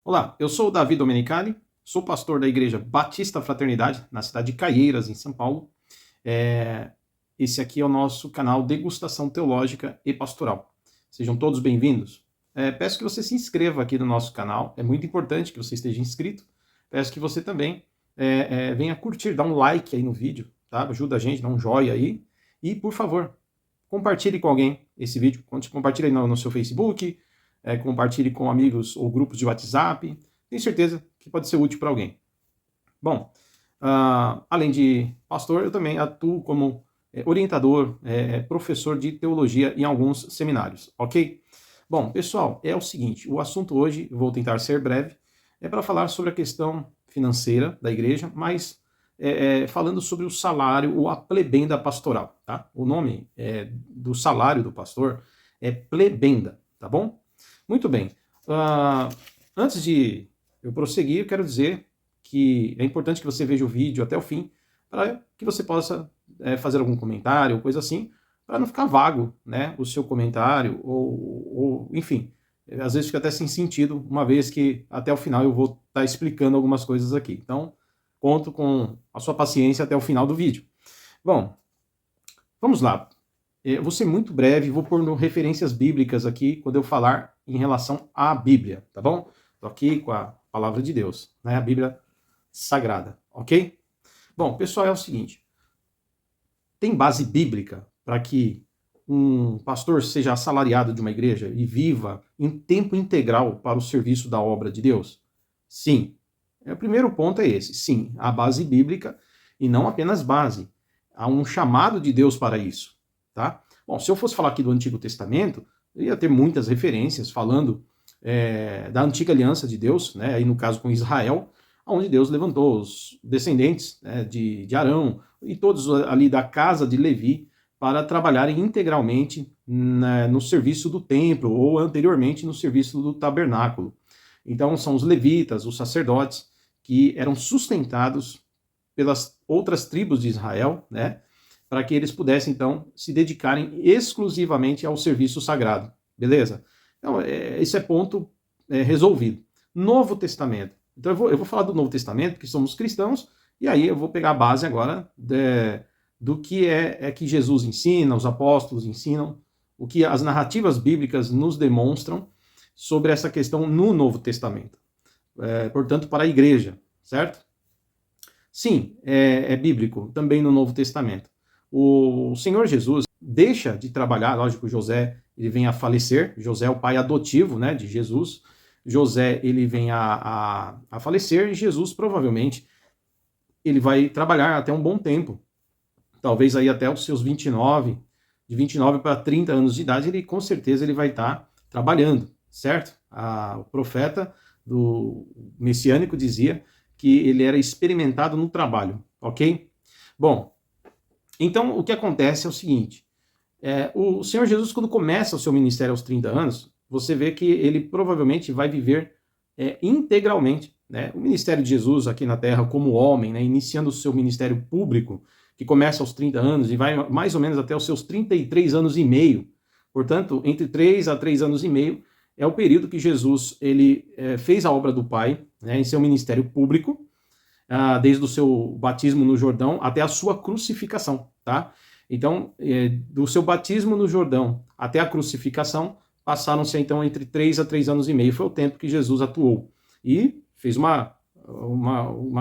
Olá, eu sou o Davi Domenicali, sou pastor da Igreja Batista Fraternidade, na cidade de Caieiras, em São Paulo. Esse aqui é o nosso canal Degustação Teológica e Pastoral. Sejam todos bem-vindos. Peço que você se inscreva aqui no nosso canal, é muito importante que você esteja inscrito. Peço que você também venha curtir, dar um like aí no vídeo, tá? Ajuda a gente, dá um joinha aí. E, por favor, compartilhe com alguém esse vídeo. Compartilhe aí no seu Facebook, compartilhe com amigos ou grupos de WhatsApp. Tenho certeza que pode ser útil para alguém. Bom, além de pastor, eu também atuo como orientador, professor de teologia em alguns seminários, ok? Bom, pessoal, é o seguinte, o assunto hoje, vou tentar ser breve, é para falar sobre a questão financeira da igreja, mas falando sobre o salário ou a plebenda pastoral, tá? O nome do salário do pastor é plebenda, tá bom? Muito bem. Antes de eu prosseguir, eu quero dizer que é importante que você veja o vídeo até o fim, para que você possa fazer algum comentário ou coisa assim, para não ficar vago, né, o seu comentário, ou enfim, às vezes fica até sem sentido, uma vez que até o final eu vou estar explicando algumas coisas aqui. Então, conto com a sua paciência até o final do vídeo. Bom, vamos lá. Eu vou ser muito breve, vou pôr referências bíblicas aqui quando eu falar em relação à Bíblia, tá bom? Estou aqui com a palavra de Deus, né? A Bíblia Sagrada, ok? Bom, pessoal, é o seguinte. Tem base bíblica para que um pastor seja assalariado de uma igreja e viva em tempo integral para o serviço da obra de Deus? Sim. O primeiro ponto é esse. Sim, há base bíblica e não apenas base. Há um chamado de Deus para isso, tá? Bom, se eu fosse falar aqui do Antigo Testamento, eu ia ter muitas referências falando da antiga aliança de Deus, né? Aí no caso com Israel, onde Deus levantou os descendentes, né, de Arão e todos ali da casa de Levi para trabalharem integralmente no serviço do templo ou anteriormente no serviço do tabernáculo. Então são os levitas, os sacerdotes, que eram sustentados pelas outras tribos de Israel, né, para que eles pudessem então se dedicarem exclusivamente ao serviço sagrado, beleza? Então esse é ponto resolvido. Novo Testamento. Então eu vou falar do Novo Testamento, que somos cristãos, e aí eu vou pegar a base agora do que que Jesus ensina, os apóstolos ensinam, o que as narrativas bíblicas nos demonstram sobre essa questão no Novo Testamento. Portanto, para a igreja, certo? Sim, é bíblico, também no Novo Testamento. O Senhor Jesus deixa de trabalhar, lógico, José ele vem a falecer, José é o pai adotivo, né, de Jesus. José ele vem a falecer e Jesus provavelmente ele vai trabalhar até um bom tempo, talvez aí até os seus 29, de 29 para 30 anos de idade, ele com certeza ele vai estar trabalhando, certo? O profeta do messiânico dizia que ele era experimentado no trabalho, ok? Bom, então o que acontece é o seguinte, o Senhor Jesus, quando começa o seu ministério aos 30 anos, você vê que ele provavelmente vai viver integralmente, né, o ministério de Jesus aqui na Terra como homem, né, iniciando o seu ministério público, que começa aos 30 anos e vai mais ou menos até os seus 33 anos e meio. Portanto, entre 3 a 3 anos e meio é o período que Jesus ele fez a obra do Pai, né, em seu ministério público, desde o seu batismo no Jordão até a sua crucificação, tá? Então, do seu batismo no Jordão até a crucificação, passaram-se então entre 3 a 3 anos e meio, foi o tempo que Jesus atuou. E fez uma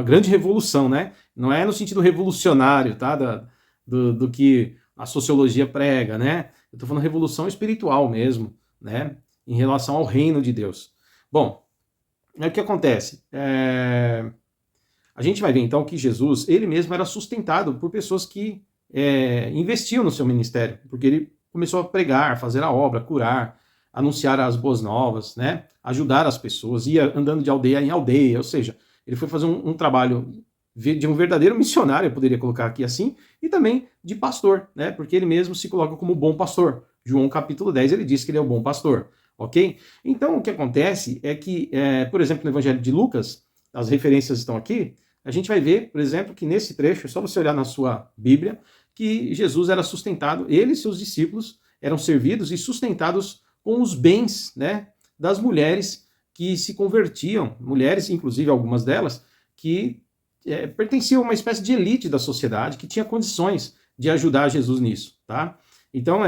grande revolução, né? Não é no sentido revolucionário, tá? Do que a sociologia prega, né? Eu estou falando revolução espiritual mesmo, né? Em relação ao reino de Deus. Bom, o que acontece? A gente vai ver então que Jesus, ele mesmo era sustentado por pessoas que investiam no seu ministério, porque ele começou a pregar, fazer a obra, curar, anunciar as boas novas, né? Ajudar as pessoas, ia andando de aldeia em aldeia, ou seja, ele foi fazer um trabalho de um verdadeiro missionário, eu poderia colocar aqui assim, e também de pastor, né? Porque ele mesmo se coloca como bom pastor. João capítulo 10, ele diz que ele é o bom pastor, ok? Então, o que acontece é que, por exemplo, no Evangelho de Lucas, as referências estão aqui, a gente vai ver, por exemplo, que nesse trecho, é só você olhar na sua Bíblia, que Jesus era sustentado, ele e seus discípulos eram servidos e sustentados com os bens, né, das mulheres que se convertiam, mulheres, inclusive algumas delas, que pertenciam a uma espécie de elite da sociedade que tinha condições de ajudar Jesus nisso, tá? Então,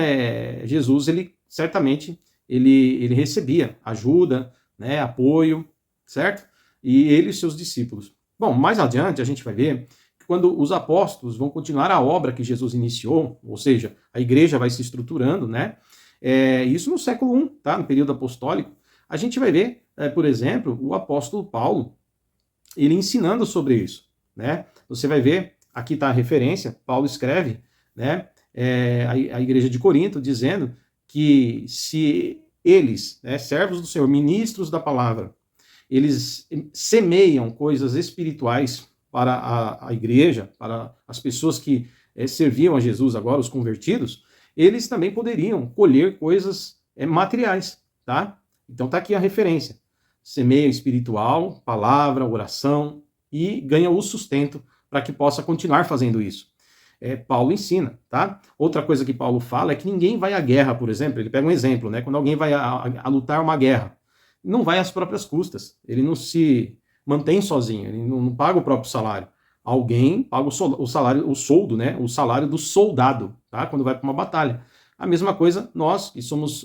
Jesus, ele certamente, ele recebia ajuda, né, apoio, certo? E ele e seus discípulos. Bom, mais adiante a gente vai ver que quando os apóstolos vão continuar a obra que Jesus iniciou, ou seja, a igreja vai se estruturando, né? Isso no século I, tá? No período apostólico, a gente vai ver, por exemplo, o apóstolo Paulo, ele ensinando sobre isso, né? Você vai ver, aqui está a referência, Paulo escreve, né, a igreja de Corinto, dizendo que se eles, né, servos do Senhor, ministros da palavra, eles semeiam coisas espirituais para a igreja, para as pessoas que serviam a Jesus agora, os convertidos, eles também poderiam colher coisas materiais, tá? Então tá aqui a referência. Semeia espiritual, palavra, oração e ganha o sustento para que possa continuar fazendo isso. Paulo ensina, tá? Outra coisa que Paulo fala é que ninguém vai à guerra, por exemplo, ele pega um exemplo, né? Quando alguém vai a lutar uma guerra, não vai às próprias custas, ele não se mantém sozinho, ele não paga o próprio salário. Alguém paga o salário, o soldo, né? O salário do soldado, tá? Quando vai para uma batalha. A mesma coisa nós, que somos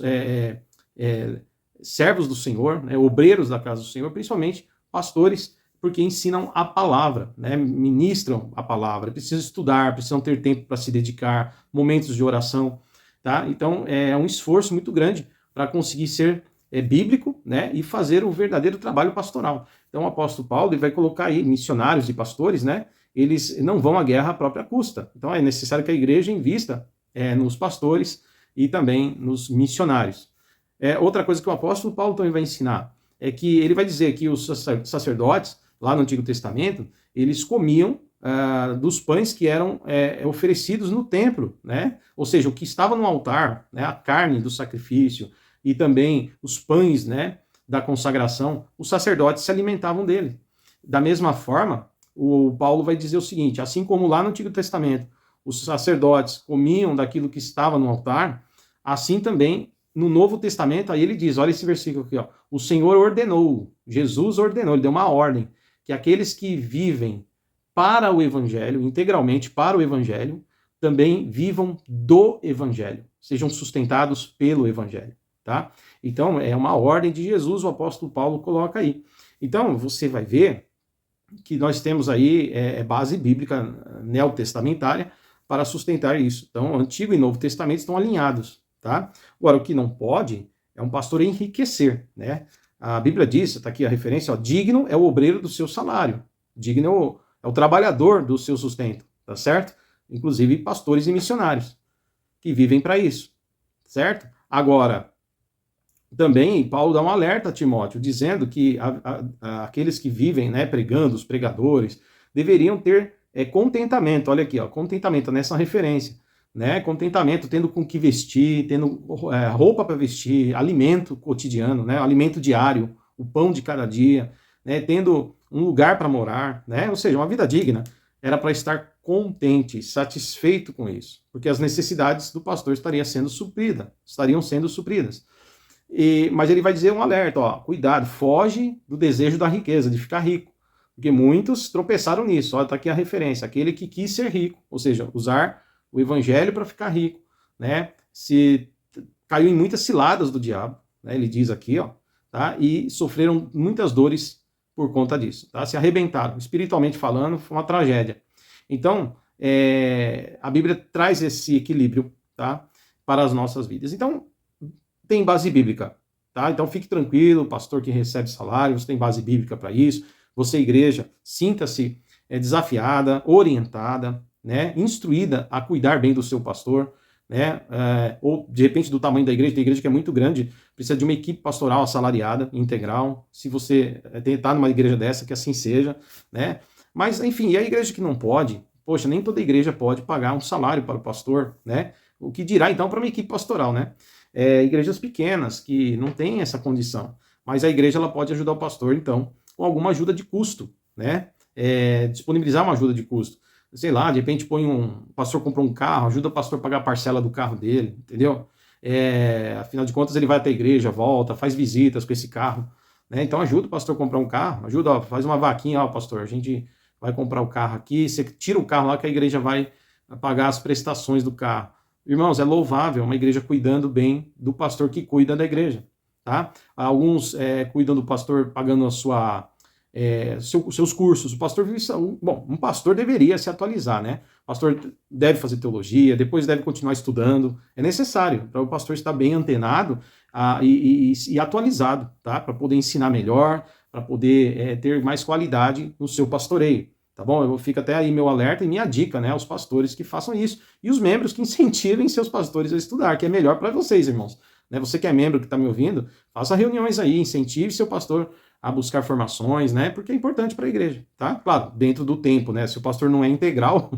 servos do Senhor, né? Obreiros da casa do Senhor, principalmente pastores, porque ensinam a palavra, né? Ministram a palavra, precisam estudar, precisam ter tempo para se dedicar, momentos de oração, tá? Então é um esforço muito grande para conseguir ser bíblico, né? E fazer o verdadeiro trabalho pastoral. Então o apóstolo Paulo ele vai colocar aí missionários e pastores, né? Eles não vão à guerra à própria custa. Então é necessário que a igreja invista nos pastores e também nos missionários. Outra coisa que o apóstolo Paulo também vai ensinar é que ele vai dizer que os sacerdotes lá no Antigo Testamento, eles comiam dos pães que eram oferecidos no templo, né? Ou seja, o que estava no altar, né? A carne do sacrifício e também os pães, né? Da consagração, os sacerdotes se alimentavam dele. Da mesma forma, o Paulo vai dizer o seguinte, assim como lá no Antigo Testamento os sacerdotes comiam daquilo que estava no altar, assim também no Novo Testamento, aí ele diz, olha esse versículo aqui, ó, o Senhor ordenou, Jesus ordenou, ele deu uma ordem, que aqueles que vivem para o Evangelho, integralmente para o Evangelho, também vivam do Evangelho, sejam sustentados pelo Evangelho, tá? Então, é uma ordem de Jesus, o apóstolo Paulo coloca aí. Então, você vai ver que nós temos aí base bíblica neotestamentária para sustentar isso. Então, Antigo e Novo Testamento estão alinhados, tá? Agora, o que não pode é um pastor enriquecer, né? A Bíblia diz, está aqui a referência, ó, digno é o obreiro do seu salário, digno é o trabalhador do seu sustento, tá certo? Inclusive pastores e missionários que vivem para isso, certo? Agora, também Paulo dá um alerta a Timóteo, dizendo que aqueles que vivem, né, pregando, os pregadores, deveriam ter contentamento, olha aqui, ó, contentamento nessa referência, né, contentamento, tendo com que vestir, tendo roupa para vestir, alimento cotidiano, né, alimento diário, o pão de cada dia, né, tendo um lugar para morar, né, ou seja, uma vida digna, era para estar contente, satisfeito com isso, porque as necessidades do pastor estariam sendo supridas. Mas ele vai dizer um alerta, ó, cuidado, foge do desejo da riqueza, de ficar rico, porque muitos tropeçaram nisso, olha, está aqui a referência, aquele que quis ser rico, ou seja, usar o evangelho para ficar rico, né, se caiu em muitas ciladas do diabo, né, ele diz aqui, ó, tá, e sofreram muitas dores por conta disso, tá, se arrebentaram, espiritualmente falando, foi uma tragédia. Então, a Bíblia traz esse equilíbrio, tá, para as nossas vidas. Então, tem base bíblica, tá? Então fique tranquilo, pastor que recebe salário, você tem base bíblica para isso. Você, igreja, sinta-se desafiada, orientada, né? Instruída a cuidar bem do seu pastor, né? Ou de repente do tamanho da igreja, tem igreja que é muito grande, precisa de uma equipe pastoral assalariada, integral. Se você está numa igreja dessa, que assim seja, né? Mas, enfim, e a igreja que não pode? Poxa, nem toda igreja pode pagar um salário para o pastor, né? O que dirá, então, para uma equipe pastoral, né? Igrejas pequenas que não têm essa condição, mas a igreja ela pode ajudar o pastor, então, com alguma ajuda de custo, né? Disponibilizar uma ajuda de custo. Sei lá, de repente o pastor comprou um carro, ajuda o pastor a pagar a parcela do carro dele, entendeu? Afinal de contas, ele vai até a igreja, volta, faz visitas com esse carro, né? Então ajuda o pastor a comprar um carro, ajuda, ó, faz uma vaquinha, ó, pastor, a gente vai comprar o carro aqui, você tira o carro lá que a igreja vai pagar as prestações do carro. Irmãos, é louvável uma igreja cuidando bem do pastor que cuida da igreja, tá? Alguns cuidam do pastor pagando seus cursos. O pastor bom, um pastor deveria se atualizar, né? O pastor deve fazer teologia, depois deve continuar estudando. É necessário para o pastor estar bem antenado e atualizado, tá? Para poder ensinar melhor, para poder ter mais qualidade no seu pastoreio. Tá bom? Eu fico até aí meu alerta e minha dica, né, aos pastores que façam isso. E os membros que incentivem seus pastores a estudar, que é melhor para vocês, irmãos. Né? Você que é membro, que está me ouvindo, faça reuniões aí, incentive seu pastor a buscar formações, né? Porque é importante para a igreja, tá? Claro, dentro do tempo, né? Se o pastor não é integral,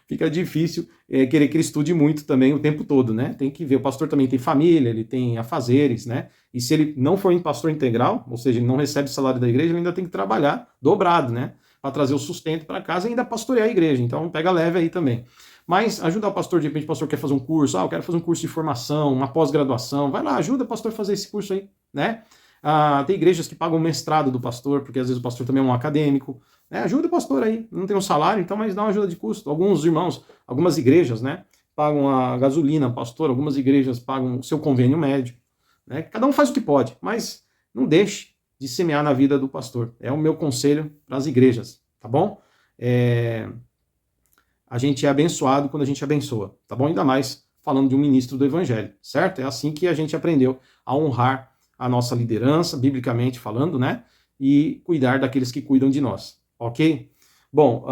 fica difícil querer que ele estude muito também o tempo todo, né? Tem que ver, o pastor também tem família, ele tem afazeres, né? E se ele não for um pastor integral, ou seja, ele não recebe salário da igreja, ele ainda tem que trabalhar dobrado, né? Para trazer o sustento para casa e ainda pastorear a igreja. Então, pega leve aí também. Mas ajudar o pastor, de repente o pastor quer fazer um curso, eu quero fazer um curso de formação, uma pós-graduação, vai lá, ajuda o pastor a fazer esse curso aí, né? Tem igrejas que pagam o mestrado do pastor, porque às vezes o pastor também é um acadêmico, né? Ajuda o pastor aí, não tem um salário, então, mas dá uma ajuda de custo. Alguns irmãos, algumas igrejas, né, pagam a gasolina, pastor, algumas igrejas pagam o seu convênio médico, né? Cada um faz o que pode, mas não deixe de semear na vida do pastor. É o meu conselho para as igrejas, tá bom? A gente é abençoado quando a gente abençoa, tá bom? Ainda mais falando de um ministro do evangelho, certo? É assim que a gente aprendeu a honrar a nossa liderança, biblicamente falando, né? E cuidar daqueles que cuidam de nós, ok? Bom,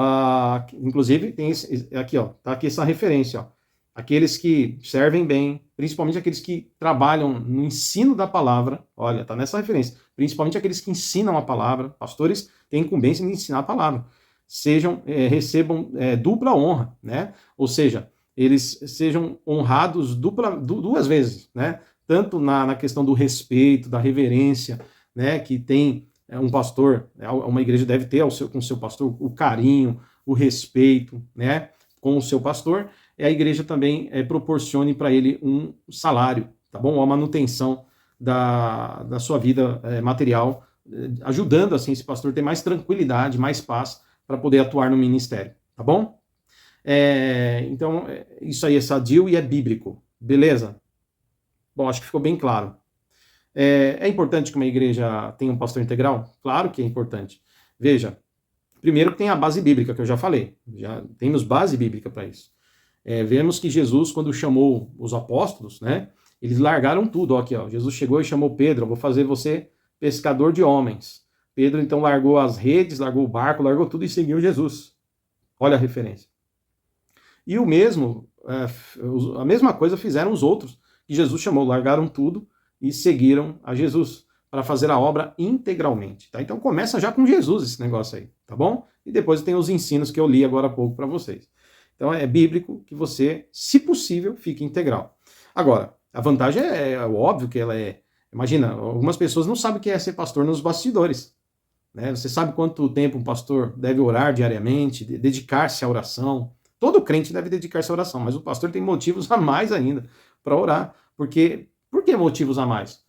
inclusive tem aqui, ó, tá aqui essa referência, ó. Aqueles que servem bem, principalmente aqueles que trabalham no ensino da palavra, olha, tá nessa referência, principalmente aqueles que ensinam a palavra, pastores têm incumbência de ensinar a palavra, recebam dupla honra, né? Ou seja, eles sejam honrados duas vezes, né? Tanto na questão do respeito, da reverência, né? Que tem um pastor, uma igreja deve ter com o seu pastor o carinho, o respeito, né? Com o seu pastor, e a igreja também proporcione para ele um salário, tá bom? A manutenção da sua vida material, ajudando assim esse pastor a ter mais tranquilidade, mais paz para poder atuar no ministério, tá bom? Então, isso aí é sadio e é bíblico, beleza? Bom, acho que ficou bem claro. É importante que uma igreja tenha um pastor integral? Claro que é importante. Veja, primeiro que tem a base bíblica, que eu já falei. Já temos base bíblica para isso. Vemos que Jesus, quando chamou os apóstolos, né, eles largaram tudo. Ó, aqui, ó, Jesus chegou e chamou Pedro, vou fazer você pescador de homens. Pedro, então, largou as redes, largou o barco, largou tudo e seguiu Jesus. Olha a referência. E a mesma coisa fizeram os outros, que Jesus chamou, largaram tudo e seguiram a Jesus para fazer a obra integralmente. Tá? Então começa já com Jesus esse negócio aí, tá bom? E depois tem os ensinos que eu li agora há pouco para vocês. Então é bíblico que você, se possível, fique integral. Agora, a vantagem é óbvio que ela é... Imagina, algumas pessoas não sabem o que é ser pastor nos bastidores. Né? Você sabe quanto tempo um pastor deve orar diariamente, dedicar-se à oração. Todo crente deve dedicar-se à oração, mas o pastor tem motivos a mais ainda para orar. Por que motivos a mais?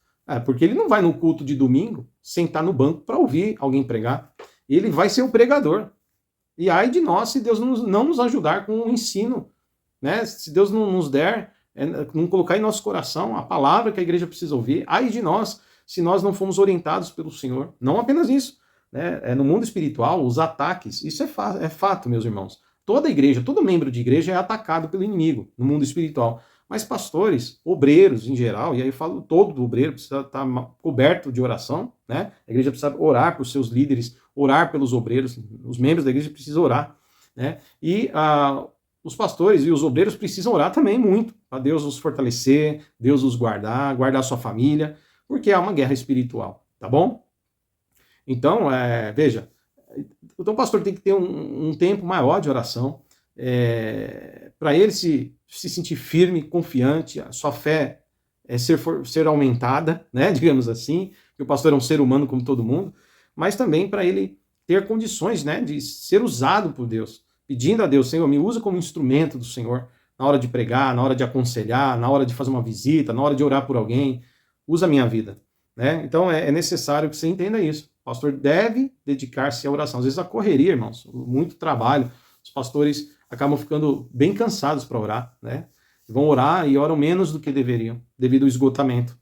Porque ele não vai no culto de domingo sentar no banco para ouvir alguém pregar. Ele vai ser o pregador. E ai de nós se Deus não nos ajudar com o ensino. Né? Se Deus não nos der, não colocar em nosso coração a palavra que a igreja precisa ouvir. Ai de nós se nós não fomos orientados pelo Senhor. Não apenas isso. Né? No mundo espiritual, os ataques, isso é fato, meus irmãos. Toda igreja, todo membro de igreja é atacado pelo inimigo no mundo espiritual. Mas pastores, obreiros em geral, e aí eu falo todo obreiro precisa estar coberto de oração, né? A igreja precisa orar por seus líderes, orar pelos obreiros, os membros da igreja precisam orar, né? E os pastores e os obreiros precisam orar também muito, para Deus os fortalecer, Deus os guardar sua família, porque há uma guerra espiritual, tá bom? Então, veja, então o pastor tem que ter um tempo maior de oração, para ele se sentir firme, confiante, a sua fé ser aumentada, né, digamos assim, que o pastor é um ser humano como todo mundo, mas também para ele ter condições, né, de ser usado por Deus, pedindo a Deus, Senhor, me usa como instrumento do Senhor, na hora de pregar, na hora de aconselhar, na hora de fazer uma visita, na hora de orar por alguém, usa a minha vida. né? Então é necessário que você entenda isso. O pastor deve dedicar-se à oração. Às vezes a correria, irmãos, muito trabalho, os pastores acabam ficando bem cansados para orar, né? Vão orar e oram menos do que deveriam, devido ao esgotamento,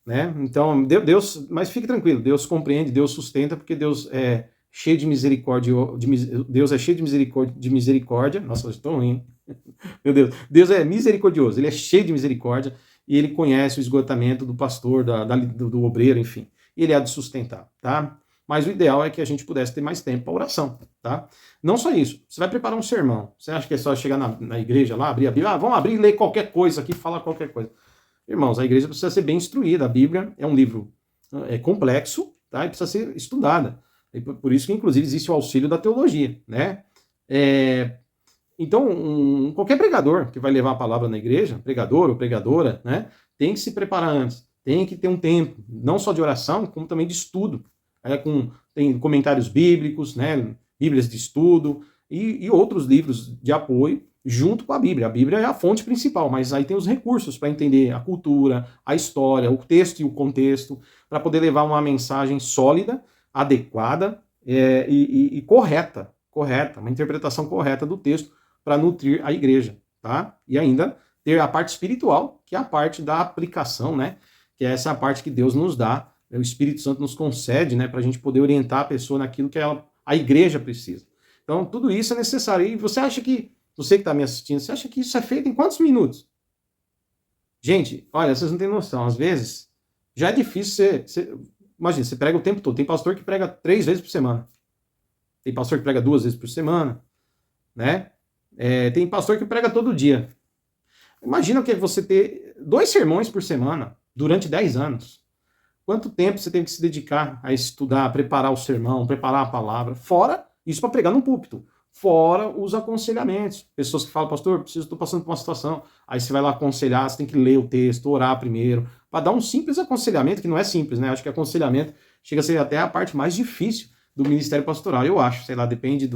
né? Então, Deus, mas fique tranquilo, Deus compreende, Deus sustenta, porque Deus é cheio de misericórdia, Deus é cheio de misericórdia. Nossa, eu estou ruim, hein? Meu Deus, Deus é misericordioso, ele é cheio de misericórdia e ele conhece o esgotamento do pastor, do obreiro, enfim, e ele há de sustentar, tá? Mas o ideal é que a gente pudesse ter mais tempo para oração, tá? Não só isso, você vai preparar um sermão, você acha que é só chegar na igreja lá, abrir a Bíblia, vamos abrir e ler qualquer coisa aqui, falar qualquer coisa. Irmãos, a igreja precisa ser bem instruída, a Bíblia é um livro complexo, tá? E precisa ser estudada, e por isso que inclusive existe o auxílio da teologia, né? Então, qualquer pregador que vai levar a palavra na igreja, pregador ou pregadora, né, tem que se preparar antes, tem que ter um tempo, não só de oração, como também de estudo. Tem comentários bíblicos, né, Bíblias de estudo e outros livros de apoio junto com a Bíblia. A Bíblia é a fonte principal, mas aí tem os recursos para entender a cultura, a história, o texto e o contexto, para poder levar uma mensagem sólida, adequada e correta, uma interpretação correta do texto, para nutrir a igreja, tá? E ainda ter a parte espiritual, que é a parte da aplicação, né? Que é essa parte que Deus nos dá, o Espírito Santo nos concede, né? Para a gente poder orientar a pessoa naquilo que a igreja precisa. Então, tudo isso é necessário. E você que está me assistindo, você acha que isso é feito em quantos minutos? Gente, olha, vocês não têm noção. Às vezes, já é difícil imagina, você prega o tempo todo. Tem pastor que prega 3 vezes por semana. Tem pastor que prega 2 vezes por semana, né? Tem pastor que prega todo dia. Imagina o que é você ter 2 sermões por semana durante 10 anos. Quanto tempo você tem que se dedicar a estudar, a preparar o sermão, preparar a palavra, fora isso para pregar no púlpito, fora os aconselhamentos. Pessoas que falam, pastor, estou passando por uma situação. Aí você vai lá aconselhar, você tem que ler o texto, orar primeiro, para dar um simples aconselhamento, que não é simples, né? Acho que aconselhamento chega a ser até a parte mais difícil do ministério pastoral, eu acho. Sei lá, depende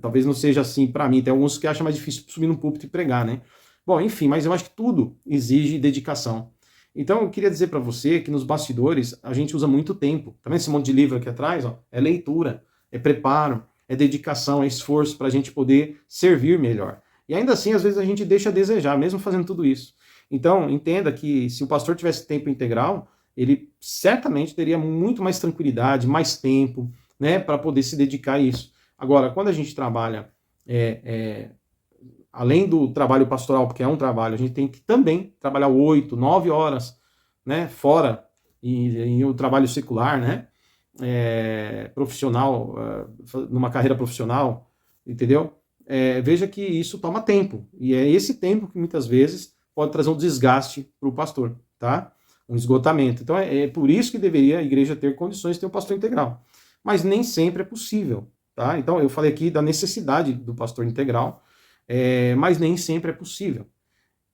talvez não seja assim para mim, tem alguns que acham mais difícil subir no púlpito e pregar, né? Bom, enfim, mas eu acho que tudo exige dedicação. Então eu queria dizer para você que nos bastidores a gente usa muito tempo. Tá vendo esse monte de livro aqui atrás? Ó? É leitura, é preparo, é dedicação, é esforço para a gente poder servir melhor. E ainda assim, às vezes a gente deixa a desejar, mesmo fazendo tudo isso. Então, entenda que se o pastor tivesse tempo integral, ele certamente teria muito mais tranquilidade, mais tempo, né, para poder se dedicar a isso. Agora, quando a gente trabalha, além do trabalho pastoral, porque é um trabalho, a gente tem que também trabalhar 8, 9 horas, né, fora, em o trabalho secular, né, profissional, numa carreira profissional, entendeu? Veja que isso toma tempo, e é esse tempo que muitas vezes pode trazer um desgaste para o pastor, tá? Um esgotamento. Então é por isso que deveria a igreja ter condições de ter um pastor integral. Mas nem sempre é possível. Tá? Então, eu falei aqui da necessidade do pastor integral, mas nem sempre é possível.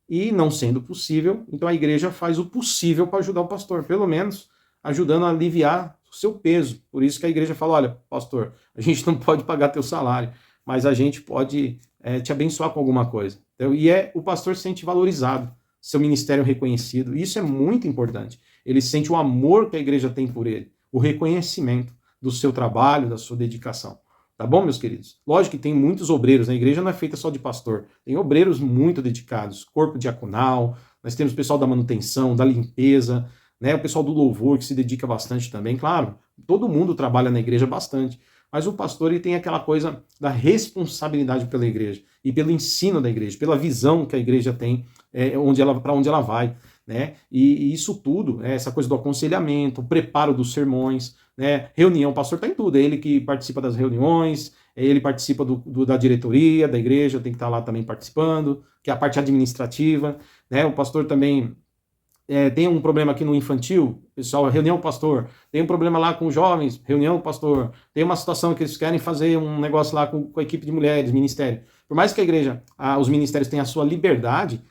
E não sendo possível, então a igreja faz o possível para ajudar o pastor, pelo menos ajudando a aliviar o seu peso. Por isso que a igreja fala, olha, pastor, a gente não pode pagar teu salário, mas a gente pode te abençoar com alguma coisa. Então, o pastor se sente valorizado, seu ministério reconhecido. Isso é muito importante. Ele sente o amor que a igreja tem por ele, o reconhecimento do seu trabalho, da sua dedicação. Tá bom, meus queridos? Lógico que tem muitos obreiros, a igreja não é feita só de pastor. Tem obreiros muito dedicados, corpo diaconal, nós temos o pessoal da manutenção, da limpeza, né? O pessoal do louvor que se dedica bastante também. Claro, todo mundo trabalha na igreja bastante, mas o pastor ele tem aquela coisa da responsabilidade pela igreja e pelo ensino da igreja, pela visão que a igreja tem, para onde ela vai, né? E isso tudo, essa coisa do aconselhamento, o preparo dos sermões, né? Reunião, o pastor está em tudo, é ele que participa das reuniões, ele participa da diretoria da igreja, tem que estar lá também participando, que é a parte administrativa, né? O pastor também tem um problema aqui no infantil, pessoal, reunião pastor, tem um problema lá com os jovens, reunião pastor, tem uma situação que eles querem fazer um negócio lá com a equipe de mulheres, ministério. Por mais que a igreja, os ministérios tenham a sua liberdade,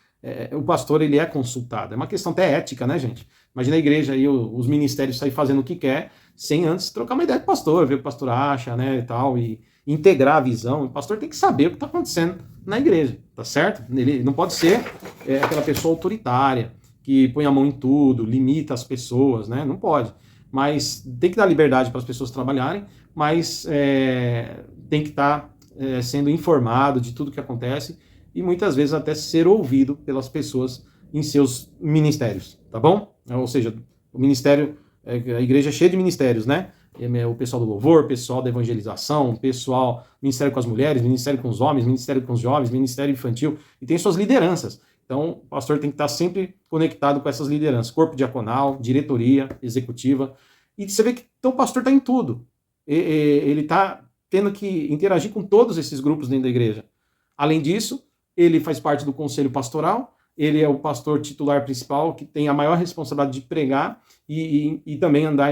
o pastor ele é consultado. É uma questão até ética, né, gente? Imagina a igreja e os ministérios sair fazendo o que quer, sem antes trocar uma ideia com o pastor, ver o que o pastor acha, né, e tal, e integrar a visão. O pastor tem que saber o que está acontecendo na igreja, tá certo? Ele não pode ser aquela pessoa autoritária, que põe a mão em tudo, limita as pessoas, né? Não pode. Mas tem que dar liberdade para as pessoas trabalharem, mas tem que estar sendo informado de tudo que acontece e muitas vezes até ser ouvido pelas pessoas em seus ministérios, tá bom? Ou seja, o ministério, a igreja é cheia de ministérios, né? O pessoal do louvor, pessoal da evangelização, pessoal, ministério com as mulheres, ministério com os homens, ministério com os jovens, ministério infantil, e tem suas lideranças. Então, o pastor tem que estar sempre conectado com essas lideranças, corpo diaconal, diretoria, executiva, e você vê que então, o pastor está em tudo. Ele está tendo que interagir com todos esses grupos dentro da igreja. Além disso, ele faz parte do conselho pastoral, ele é o pastor titular principal, que tem a maior responsabilidade de pregar e também andar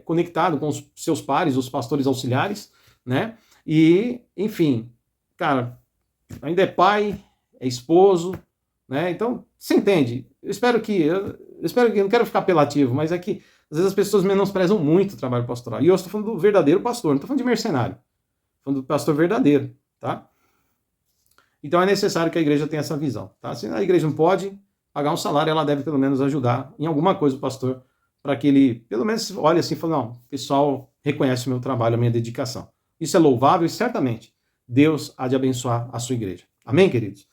conectado com os seus pares, os pastores auxiliares, né? E, enfim, cara, ainda é pai, é esposo, né? Então, você entende? Eu espero que, eu não quero ficar apelativo, mas é que às vezes as pessoas menosprezam muito o trabalho pastoral. E eu estou falando do verdadeiro pastor, não estou falando de mercenário. Estou falando do pastor verdadeiro, tá? Então é necessário que a igreja tenha essa visão, tá? Se a igreja não pode pagar um salário, ela deve pelo menos ajudar em alguma coisa o pastor, para que ele, pelo menos, olhe assim e fale, não, o pessoal reconhece o meu trabalho, a minha dedicação. Isso é louvável e certamente Deus há de abençoar a sua igreja. Amém, queridos?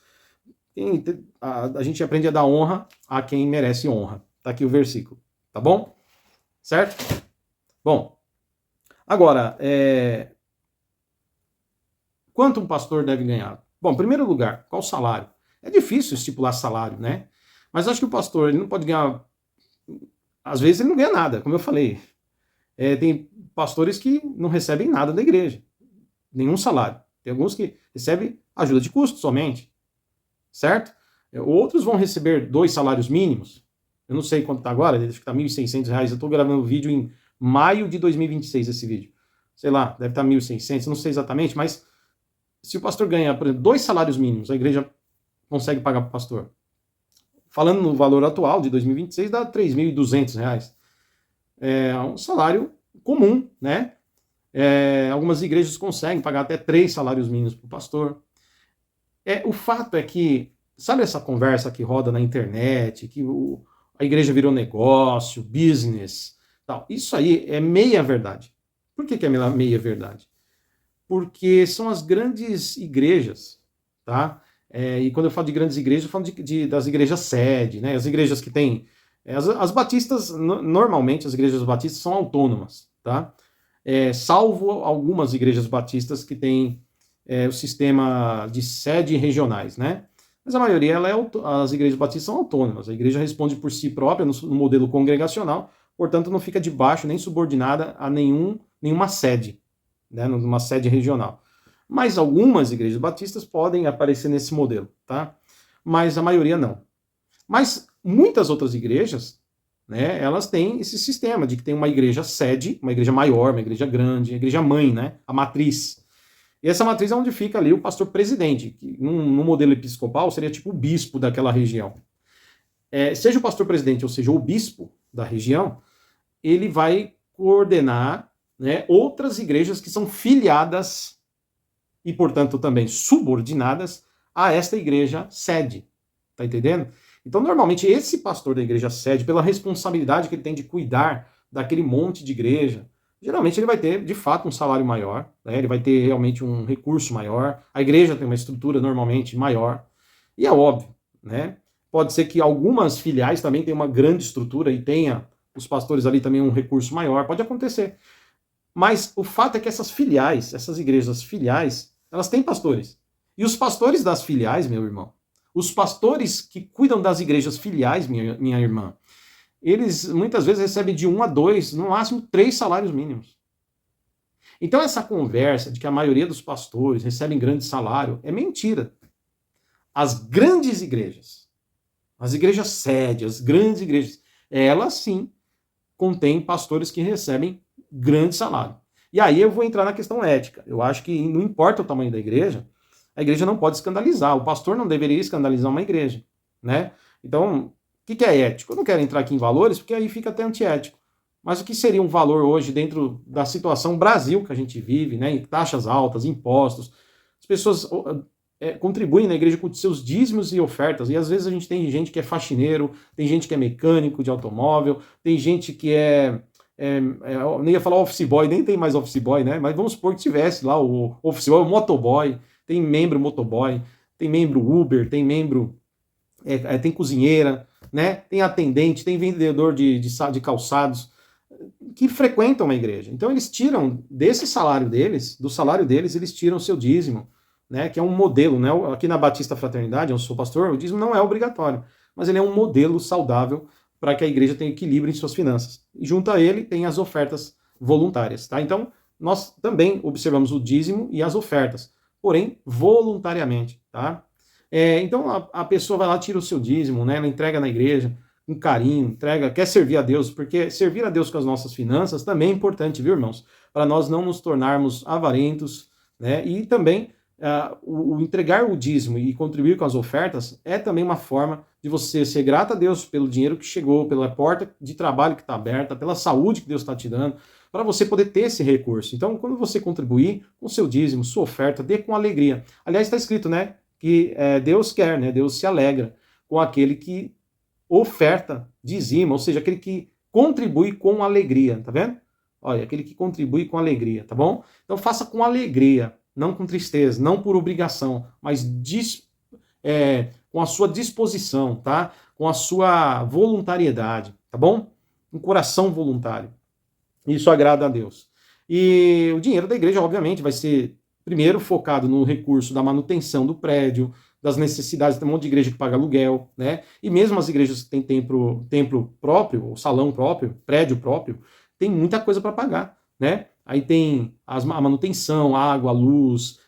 A gente aprende a dar honra a quem merece honra. Tá aqui o versículo, tá bom? Certo? Bom, agora, quanto um pastor deve ganhar? Bom, em primeiro lugar, qual o salário? É difícil estipular salário, né? Mas acho que o pastor, ele não pode ganhar... Às vezes ele não ganha nada, como eu falei. Tem pastores que não recebem nada da igreja. Nenhum salário. Tem alguns que recebem ajuda de custo somente. Certo? Outros vão receber 2 salários mínimos. Eu não sei quanto está agora, acho que está R$ 1.600. Eu estou gravando o vídeo em maio de 2026, esse vídeo. Sei lá, deve estar 1.600, não sei exatamente, mas se o pastor ganha, por exemplo, 2 salários mínimos, a igreja consegue pagar para o pastor. Falando no valor atual de 2026, dá R$ 3.200. É um salário comum, né? Algumas igrejas conseguem pagar até 3 salários mínimos para o pastor. O fato é que, sabe essa conversa que roda na internet, que a igreja virou negócio, business, tal. Isso aí é meia verdade. Por que é meia verdade? Porque são as grandes igrejas, tá? E quando eu falo de grandes igrejas, eu falo das igrejas sede, né? As igrejas que têm... As batistas, normalmente as igrejas batistas são autônomas, tá? Salvo algumas igrejas batistas que têm o sistema de sede regionais, né? Mas a maioria, as igrejas batistas são autônomas. A igreja responde por si própria no modelo congregacional, portanto não fica debaixo nem subordinada a nenhuma sede, né? Numa sede regional. Mas algumas igrejas batistas podem aparecer nesse modelo, tá? Mas a maioria não. Mas muitas outras igrejas, né, elas têm esse sistema de que tem uma igreja sede, uma igreja maior, uma igreja grande, a igreja mãe, né, a matriz. E essa matriz é onde fica ali o pastor presidente, que no modelo episcopal seria tipo o bispo daquela região. Seja o pastor presidente ou seja o bispo da região, ele vai coordenar, né, outras igrejas que são filiadas e, portanto, também subordinadas a esta igreja sede. Tá entendendo? Então, normalmente, esse pastor da igreja sede, pela responsabilidade que ele tem de cuidar daquele monte de igreja, geralmente ele vai ter, de fato, um salário maior, né? Ele vai ter realmente um recurso maior, a igreja tem uma estrutura normalmente maior, e é óbvio, né? Pode ser que algumas filiais também tenham uma grande estrutura e tenha os pastores ali também um recurso maior, pode acontecer. Mas o fato é que essas filiais, essas igrejas filiais, elas têm pastores. E os pastores das filiais, meu irmão, os pastores que cuidam das igrejas filiais, minha irmã, eles muitas vezes recebem de 1 a 2, no máximo 3 salários mínimos. Então essa conversa de que a maioria dos pastores recebem grande salário é mentira. As grandes igrejas, as igrejas sede, as grandes igrejas, elas sim contêm pastores que recebem grande salário. E aí eu vou entrar na questão ética. Eu acho que não importa o tamanho da igreja, a igreja não pode escandalizar. O pastor não deveria escandalizar uma igreja, né? Então, o que é ético? Eu não quero entrar aqui em valores, porque aí fica até antiético. Mas o que seria um valor hoje dentro da situação Brasil que a gente vive, né? Taxas altas, impostos. As pessoas contribuem na igreja com seus dízimos e ofertas. E às vezes a gente tem gente que é faxineiro, tem gente que é mecânico de automóvel, tem gente que eu nem ia falar office boy, nem tem mais office boy, né? Mas vamos supor que tivesse lá o office boy, o motoboy, tem membro motoboy, tem membro Uber, tem membro, tem cozinheira, né? Tem atendente, tem vendedor de calçados, que frequentam a igreja. Então eles tiram desse salário deles, do salário deles, eles tiram o seu dízimo, né? Que é um modelo, né? Aqui na Batista Fraternidade, eu sou pastor, o dízimo não é obrigatório, mas ele é um modelo saudável para que a igreja tenha equilíbrio em suas finanças. E junto a ele tem as ofertas voluntárias, tá? Então, nós também observamos o dízimo e as ofertas, porém, voluntariamente, tá? Então, a pessoa vai lá, tira o seu dízimo, né? Ela entrega na igreja, com carinho, entrega, quer servir a Deus, porque servir a Deus com as nossas finanças também é importante, viu, irmãos? Para nós não nos tornarmos avarentos, né? E também o entregar o dízimo e contribuir com as ofertas é também uma forma de você ser grato a Deus pelo dinheiro que chegou, pela porta de trabalho que está aberta, pela saúde que Deus está te dando, para você poder ter esse recurso. Então, quando você contribuir com seu dízimo, sua oferta, dê com alegria. Aliás, está escrito, né, que Deus quer, né, Deus se alegra com aquele que oferta, dizima, ou seja, aquele que contribui com alegria, tá vendo? Olha, aquele que contribui com alegria, tá bom? Então faça com alegria, não com tristeza, não por obrigação, mas com a sua disposição, tá? Com a sua voluntariedade, tá bom? Um coração voluntário. Isso agrada a Deus. E o dinheiro da igreja, obviamente, vai ser primeiro focado no recurso da manutenção do prédio, das necessidades, tem um monte de igreja que paga aluguel, né? E mesmo as igrejas que têm templo próprio, salão próprio, prédio próprio, tem muita coisa para pagar, né? Aí tem a manutenção, água, luz.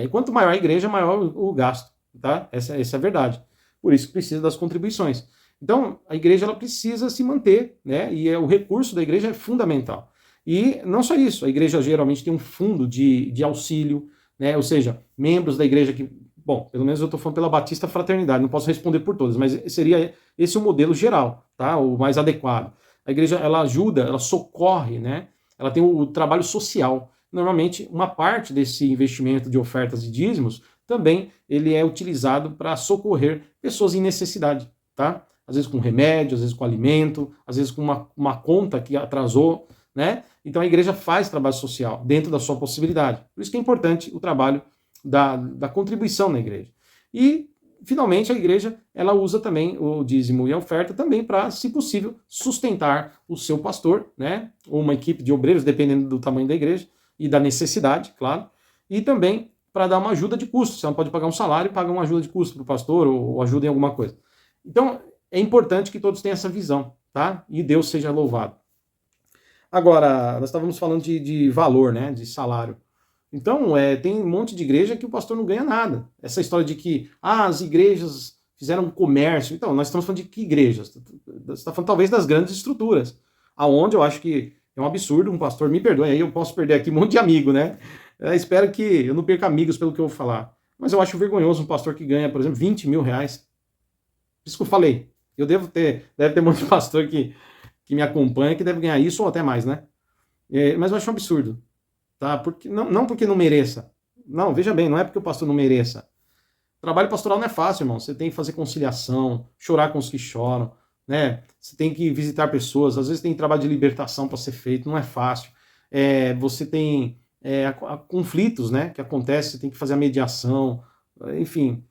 Quanto maior a igreja, maior o gasto, tá? Essa é a verdade. Por isso que precisa das contribuições. Então, a igreja ela precisa se manter, né? E o recurso da igreja é fundamental. E não só isso, a igreja geralmente tem um fundo de auxílio, né? Ou seja, membros da igreja que... Bom, pelo menos eu estou falando pela Batista Fraternidade, não posso responder por todas, mas seria esse o modelo geral, tá? O mais adequado. A igreja, ela ajuda, ela socorre, né? Ela tem o trabalho social. Normalmente, uma parte desse investimento de ofertas e dízimos também ele é utilizado para socorrer pessoas em necessidade, tá? Às vezes com remédio, às vezes com alimento, às vezes com uma conta que atrasou, né? Então a igreja faz trabalho social dentro da sua possibilidade. Por isso que é importante o trabalho da contribuição na igreja. E, finalmente, a igreja ela usa também o dízimo e a oferta também para, se possível, sustentar o seu pastor, né? Ou uma equipe de obreiros, dependendo do tamanho da igreja e da necessidade, claro. E também para dar uma ajuda de custo. Você não pode pagar um salário e pagar uma ajuda de custo para o pastor ou ajuda em alguma coisa. Então, é importante que todos tenham essa visão, tá? E Deus seja louvado. Agora, nós estávamos falando de valor, né? De salário. Então, tem um monte de igreja que o pastor não ganha nada. Essa história de que as igrejas fizeram comércio. Então, nós estamos falando de que igrejas? Você está falando talvez das grandes estruturas, aonde eu acho que é um absurdo um pastor, me perdoe, aí eu posso perder aqui um monte de amigo, né? Espero que eu não perca amigos pelo que eu vou falar. Mas eu acho vergonhoso um pastor que ganha, por exemplo, 20 mil reais. Por isso que eu falei. Deve ter um monte de pastor que me acompanha que deve ganhar isso ou até mais, né? Mas eu acho um absurdo. Tá? Não porque não mereça. Não, veja bem, não é porque o pastor não mereça. Trabalho pastoral não é fácil, irmão. Você tem que fazer conciliação, chorar com os que choram, né? Você tem que visitar pessoas, às vezes tem trabalho de libertação para ser feito, não é fácil. Você tem conflitos, né, que acontecem, você tem que fazer a mediação, enfim.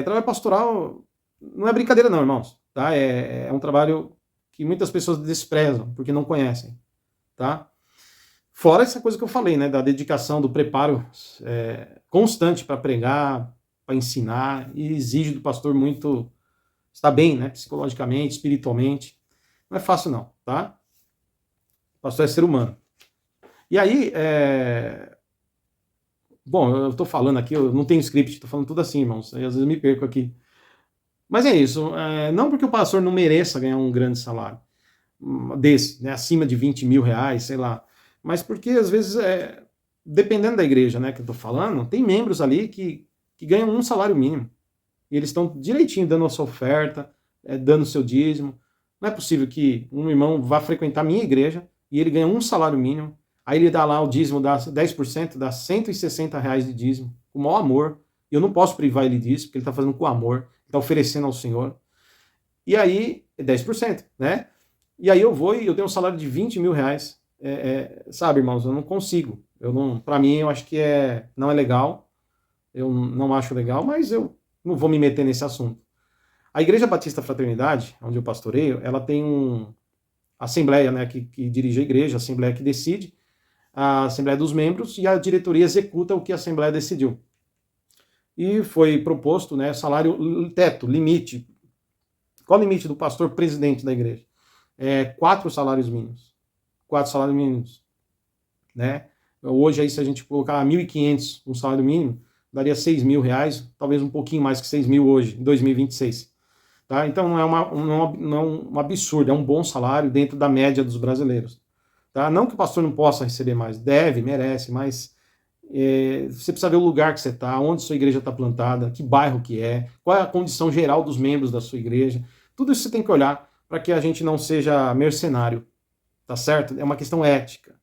Trabalho pastoral não é brincadeira não, irmãos. Tá? É um trabalho que muitas pessoas desprezam, porque não conhecem. Tá? Fora essa coisa que eu falei, né, da dedicação, do preparo constante para pregar, para ensinar, e exige do pastor muito estar bem, né, psicologicamente, espiritualmente. Não é fácil não, tá? O pastor é ser humano. E aí, bom, eu estou falando aqui, eu não tenho script, estou falando tudo assim, irmãos, aí às vezes eu me perco aqui. Mas é isso, não porque o pastor não mereça ganhar um grande salário desse, né, acima de 20 mil reais, sei lá, mas porque às vezes, dependendo da igreja, né, que eu estou falando, tem membros ali que ganham um salário mínimo, e eles estão direitinho dando a sua oferta, dando o seu dízimo. Não é possível que um irmão vá frequentar a minha igreja e ele ganha um salário mínimo, aí ele dá lá o dízimo, dá 10%, dá R$160 de dízimo, com o maior amor, E eu não posso privar ele disso, porque ele está fazendo com amor, ele está oferecendo ao Senhor. E aí, é 10%, né? E aí eu vou e eu tenho um salário de 20 mil reais. Sabe, irmãos, eu não consigo. Para mim, eu acho que não é legal. Eu não acho legal, mas eu não vou me meter nesse assunto. A Igreja Batista Fraternidade, onde eu pastoreio, ela tem uma assembleia, né, que dirige a igreja, a assembleia que decide, a assembleia dos membros, e a diretoria executa o que a assembleia decidiu. E foi proposto, né, salário teto, limite. Qual o limite do pastor presidente da igreja? 4 salários mínimos. 4 salários mínimos. Né? Hoje, aí, se a gente colocar 1.500 um salário mínimo, daria 6 mil reais, talvez um pouquinho mais que 6 mil hoje, em 2026. Tá? Então não é um absurdo, é um bom salário dentro da média dos brasileiros. Tá? Não que o pastor não possa receber mais, deve, merece, mas você precisa ver o lugar que você está, onde sua igreja está plantada, que bairro que é, qual é a condição geral dos membros da sua igreja. Tudo isso você tem que olhar para que a gente não seja mercenário, tá certo? É uma questão ética.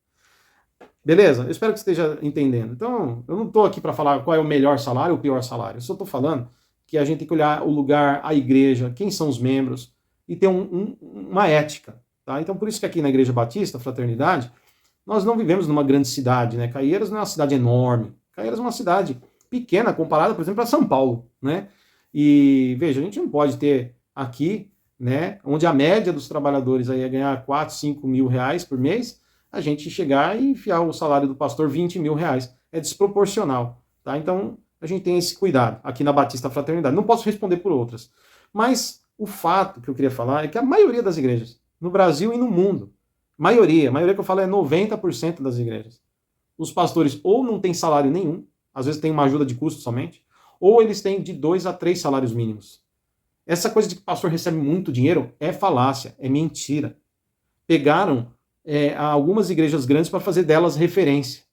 Beleza? Eu espero que você esteja entendendo. Então, eu não estou aqui para falar qual é o melhor salário ou o pior salário. Eu só estou falando que a gente tem que olhar o lugar, a igreja, quem são os membros e ter uma ética. Tá? Então, por isso que aqui na Igreja Batista, Fraternidade, nós não vivemos numa grande cidade, né? Caieiras não é uma cidade enorme. Caieiras é uma cidade pequena comparada, por exemplo, a São Paulo, né? E, veja, a gente não pode ter aqui, né, onde a média dos trabalhadores aí é ganhar 4, 5 mil reais por mês, a gente chegar e enfiar o salário do pastor 20 mil reais. É desproporcional, tá? Então, a gente tem esse cuidado aqui na Batista Fraternidade. Não posso responder por outras. Mas o fato que eu queria falar é que a maioria das igrejas, no Brasil e no mundo, maioria que eu falo é 90% das igrejas, os pastores ou não têm salário nenhum, às vezes tem uma ajuda de custo somente, ou eles têm de 2 a 3 salários mínimos. Essa coisa de que o pastor recebe muito dinheiro é falácia, é mentira. Pegaram algumas igrejas grandes para fazer delas referência.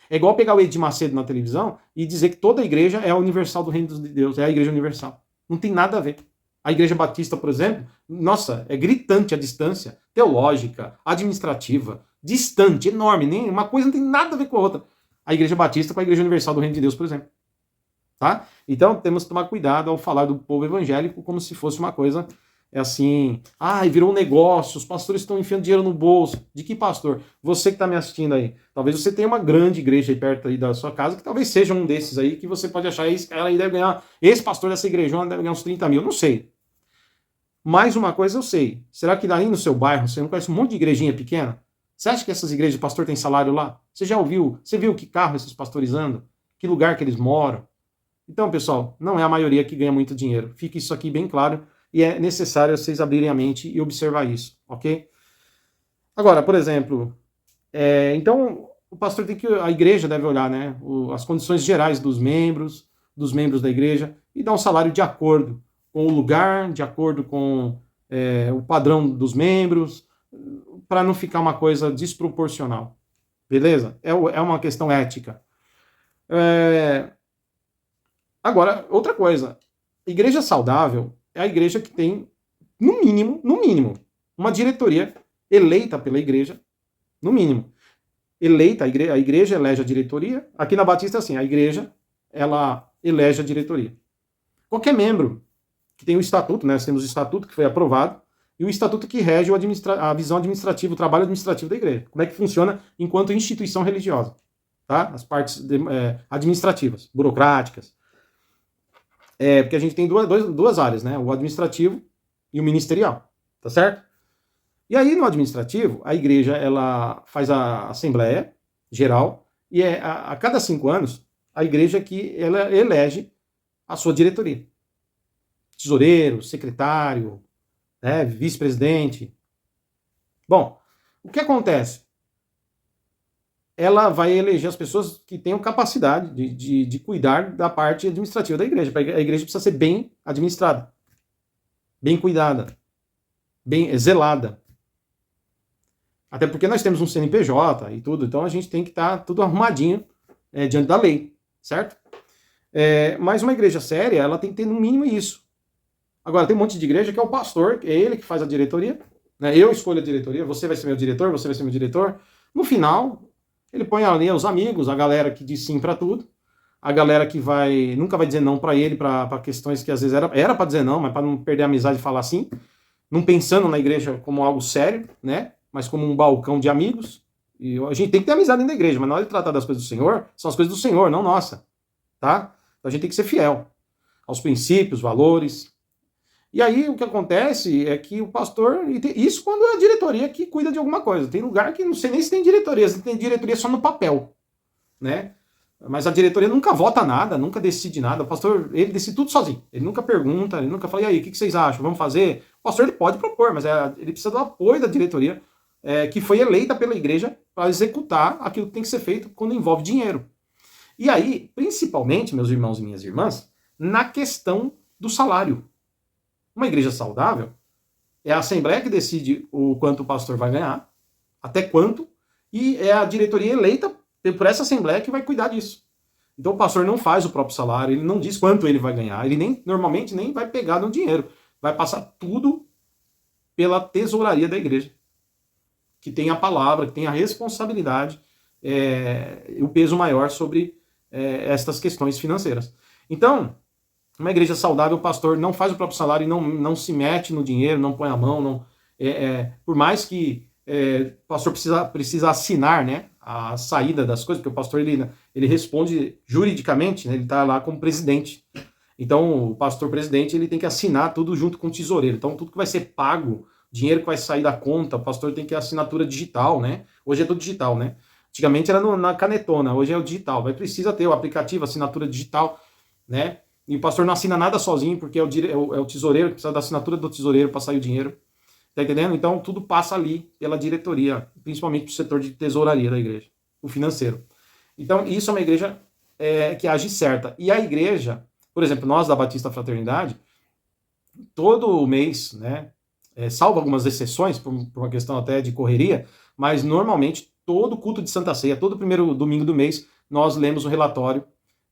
É igual pegar o Edir Macedo na televisão e dizer que toda igreja é a universal do reino de Deus, é a igreja universal. Não tem nada a ver. A Igreja Batista, por exemplo, nossa, é gritante a distância teológica, administrativa, distante, enorme, nem uma coisa não tem nada a ver com a outra. A Igreja Batista com a Igreja Universal do Reino de Deus, por exemplo. Tá? Então temos que tomar cuidado ao falar do povo evangélico como se fosse uma coisa assim, virou um negócio, os pastores estão enfiando dinheiro no bolso. De que pastor? Você que está me assistindo aí, talvez você tenha uma grande igreja aí perto aí da sua casa, que talvez seja um desses aí, que você pode achar, esse cara aí deve ganhar, esse pastor dessa igrejona deve ganhar uns 30 mil, não sei. Mais uma coisa eu sei, será que daí no seu bairro, você não conhece um monte de igrejinha pequena? Você acha que essas igrejas de pastor tem salário lá? Você já ouviu? Você viu que carro esses pastores andam? Que lugar que eles moram? Então, pessoal, não é a maioria que ganha muito dinheiro. Fique isso aqui bem claro e é necessário vocês abrirem a mente e observar isso, ok? Agora, por exemplo, então o pastor a igreja deve olhar, né, as condições gerais dos membros da igreja e dar um salário de acordo com o lugar, de acordo com o padrão dos membros, para não ficar uma coisa desproporcional. Beleza? É uma questão ética. Agora, outra coisa. Igreja saudável é a igreja que tem, no mínimo, uma diretoria eleita pela igreja, no mínimo. Eleita, a igreja elege a diretoria. Aqui na Batista, assim, a igreja, ela elege a diretoria. Qualquer membro que tem o estatuto, né? Nós temos o estatuto que foi aprovado, e o estatuto que rege a visão administrativa, o trabalho administrativo da igreja. Como é que funciona enquanto instituição religiosa. Tá? As partes administrativas, burocráticas. Porque a gente tem duas áreas, né? O administrativo e o ministerial, tá certo? E aí, no administrativo, a igreja ela faz a assembleia geral e a cada 5 anos, a igreja que ela elege a sua diretoria. Tesoureiro, secretário, né, vice-presidente. Bom, o que acontece? Ela vai eleger as pessoas que tenham capacidade de cuidar da parte administrativa da igreja. A igreja precisa ser bem administrada, bem cuidada, bem zelada. Até porque nós temos um CNPJ e tudo, então a gente tem que estar tudo arrumadinho diante da lei, certo? Mas uma igreja séria, ela tem que ter no mínimo isso. Agora, tem um monte de igreja que é o pastor, é ele que faz a diretoria, né? Eu escolho a diretoria, você vai ser meu diretor, você vai ser meu diretor. No final, ele põe ali os amigos, a galera que diz sim para tudo, a galera que nunca vai dizer não para ele, para questões que às vezes era para dizer não, mas para não perder a amizade e falar sim, não pensando na igreja como algo sério, né? Mas como um balcão de amigos. E a gente tem que ter amizade dentro da igreja, mas na hora de tratar das coisas do Senhor, são as coisas do Senhor, não nossa, tá? Então a gente tem que ser fiel aos princípios, valores. E aí o que acontece é que o pastor, isso quando é a diretoria que cuida de alguma coisa. Tem lugar que não sei nem se tem diretoria, se tem diretoria só no papel, né? Mas a diretoria nunca vota nada, nunca decide nada. O pastor, ele decide tudo sozinho. Ele nunca pergunta, ele nunca fala, e aí, o que vocês acham? Vamos fazer? O pastor ele pode propor, mas ele precisa do apoio da diretoria, que foi eleita pela igreja para executar aquilo que tem que ser feito quando envolve dinheiro. E aí, principalmente, meus irmãos e minhas irmãs, na questão do salário. Uma igreja saudável é a assembleia que decide o quanto o pastor vai ganhar, até quanto, e é a diretoria eleita por essa assembleia que vai cuidar disso. Então o pastor não faz o próprio salário, ele não diz quanto ele vai ganhar, ele normalmente nem vai pegar no dinheiro, vai passar tudo pela tesouraria da igreja, que tem a palavra, que tem a responsabilidade, o peso maior sobre estas questões financeiras. Então, uma igreja saudável, o pastor não faz o próprio salário e não se mete no dinheiro, não põe a mão, por mais que o pastor precisa assinar, né, a saída das coisas, porque o pastor ele responde juridicamente, né, ele está lá como presidente. Então, o pastor presidente ele tem que assinar tudo junto com o tesoureiro. Então, tudo que vai ser pago, dinheiro que vai sair da conta, o pastor tem que assinatura digital, né? Hoje é tudo digital, né? Antigamente era na canetona, hoje é o digital. Mas precisa ter o aplicativo, assinatura digital, né? E o pastor não assina nada sozinho, porque é o tesoureiro que precisa da assinatura do tesoureiro para sair o dinheiro. Tá entendendo? Então tudo passa ali pela diretoria, principalmente pro setor de tesouraria da igreja, o financeiro. Então isso é uma igreja que age certa. E a igreja, por exemplo, nós da Batista Fraternidade, todo mês, né, salvo algumas exceções, por uma questão até de correria, mas normalmente todo culto de Santa Ceia, todo primeiro domingo do mês, nós lemos o relatório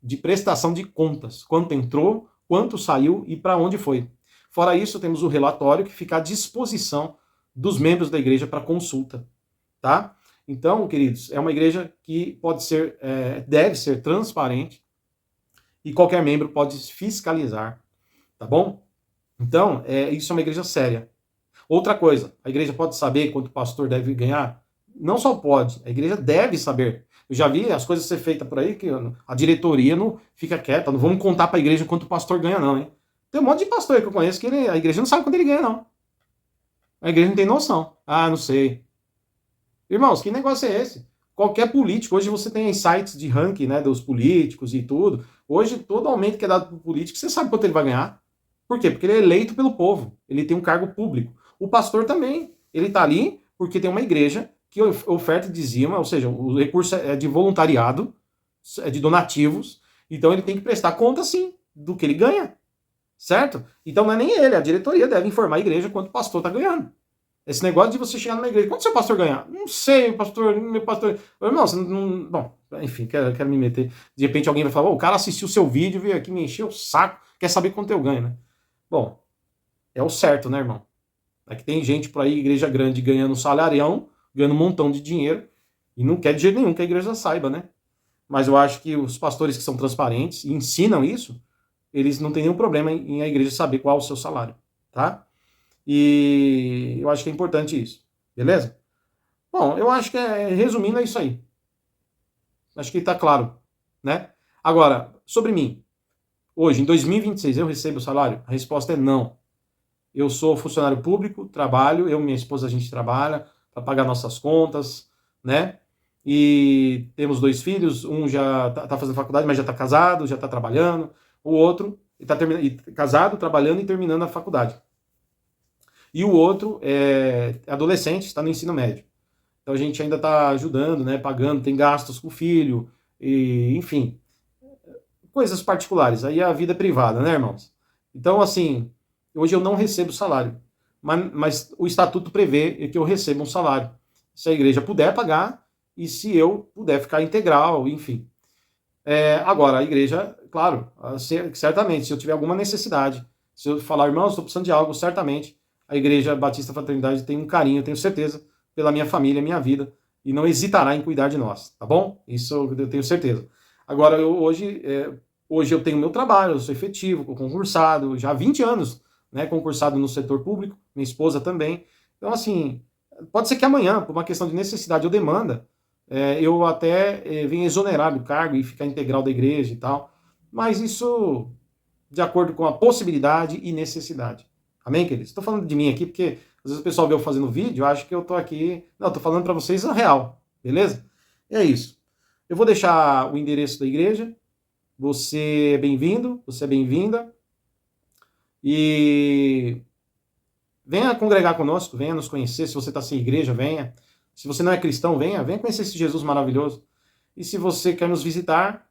de prestação de contas. Quanto entrou, quanto saiu e para onde foi. Fora isso, temos o relatório que fica à disposição dos membros da igreja para consulta, tá? Então, queridos, é uma igreja que deve ser transparente e qualquer membro pode fiscalizar, tá bom? Então, isso é uma igreja séria. Outra coisa, a igreja pode saber quanto o pastor deve ganhar? Não só pode, a igreja deve saber. Eu já vi as coisas ser feitas por aí que a diretoria não fica quieta, não vamos contar para a igreja quanto o pastor ganha não, hein? Tem um monte de pastor aí que eu conheço que a igreja não sabe quanto ele ganha, não. A igreja não tem noção. Ah, não sei. Irmãos, que negócio é esse? Qualquer político, hoje você tem sites de ranking, né, dos políticos e tudo. Hoje, todo aumento que é dado para o político, você sabe quanto ele vai ganhar. Por quê? Porque ele é eleito pelo povo. Ele tem um cargo público. O pastor também. Ele está ali porque tem uma igreja que oferta e dizima, ou seja, o recurso é de voluntariado, é de donativos. Então ele tem que prestar conta, sim, do que ele ganha. Certo? Então não é nem ele, a diretoria deve informar a igreja quanto o pastor está ganhando. Esse negócio de você chegar numa igreja, quanto seu pastor ganha? Não sei, meu pastor. Irmão, você não. Bom, enfim, quero me meter. De repente alguém vai falar, o cara assistiu o seu vídeo, veio aqui me encher o saco, quer saber quanto eu ganho, né? Bom, é o certo, né, irmão? É que tem gente por aí, igreja grande, ganhando um salarião, ganhando um montão de dinheiro, e não quer de jeito nenhum que a igreja saiba, né? Mas eu acho que os pastores que são transparentes e ensinam isso, eles não têm nenhum problema em a igreja saber qual é o seu salário, tá? E eu acho que é importante isso, beleza? Bom, eu acho que resumindo é isso aí. Acho que tá claro, né? Agora, sobre mim. Hoje, em 2026, eu recebo salário? A resposta é não. Eu sou funcionário público, trabalho, eu e minha esposa a gente trabalha para pagar nossas contas, né? E temos 2 filhos, um já tá fazendo faculdade, mas já tá casado, já tá trabalhando. O outro está casado, trabalhando e terminando a faculdade. E o outro é adolescente, está no ensino médio. Então a gente ainda está ajudando, né, pagando, tem gastos com o filho, e, enfim, coisas particulares. Aí é a vida privada, né, irmãos? Então, assim, hoje eu não recebo salário, mas o estatuto prevê que eu receba um salário. Se a igreja puder pagar e se eu puder ficar integral, enfim. Agora, a igreja, claro, certamente, se eu tiver alguma necessidade, se eu falar, irmãos, estou precisando de algo, certamente, a Igreja Batista Fraternidade tem um carinho, tenho certeza, pela minha família, minha vida, e não hesitará em cuidar de nós, tá bom? Isso eu tenho certeza. Agora, hoje eu tenho meu trabalho, eu sou efetivo, concursado, já há 20 anos, né, concursado no setor público, minha esposa também. Então, assim, pode ser que amanhã, por uma questão de necessidade ou demanda, eu até venha exonerar do cargo e ficar integral da igreja e tal, mas isso de acordo com a possibilidade e necessidade. Amém, queridos? Estou falando de mim aqui porque às vezes o pessoal vê eu fazendo vídeo, acha que eu estou aqui. Não, estou falando para vocês a real, beleza? E é isso. Eu vou deixar o endereço da igreja. Você é bem-vindo, você é bem-vinda. E venha congregar conosco, venha nos conhecer. Se você está sem igreja, venha. Se você não é cristão, venha conhecer esse Jesus maravilhoso. E se você quer nos visitar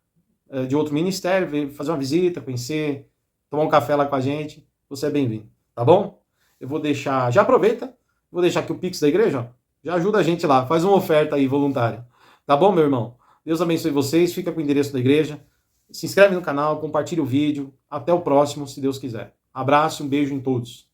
de outro ministério, fazer uma visita, conhecer, tomar um café lá com a gente, você é bem-vindo, tá bom? Eu vou deixar, já aproveita, vou deixar aqui o Pix da igreja, ó, já ajuda a gente lá, faz uma oferta aí voluntária, tá bom, meu irmão? Deus abençoe vocês, fica com o endereço da igreja, se inscreve no canal, compartilha o vídeo, até o próximo, se Deus quiser. Abraço, um beijo em todos.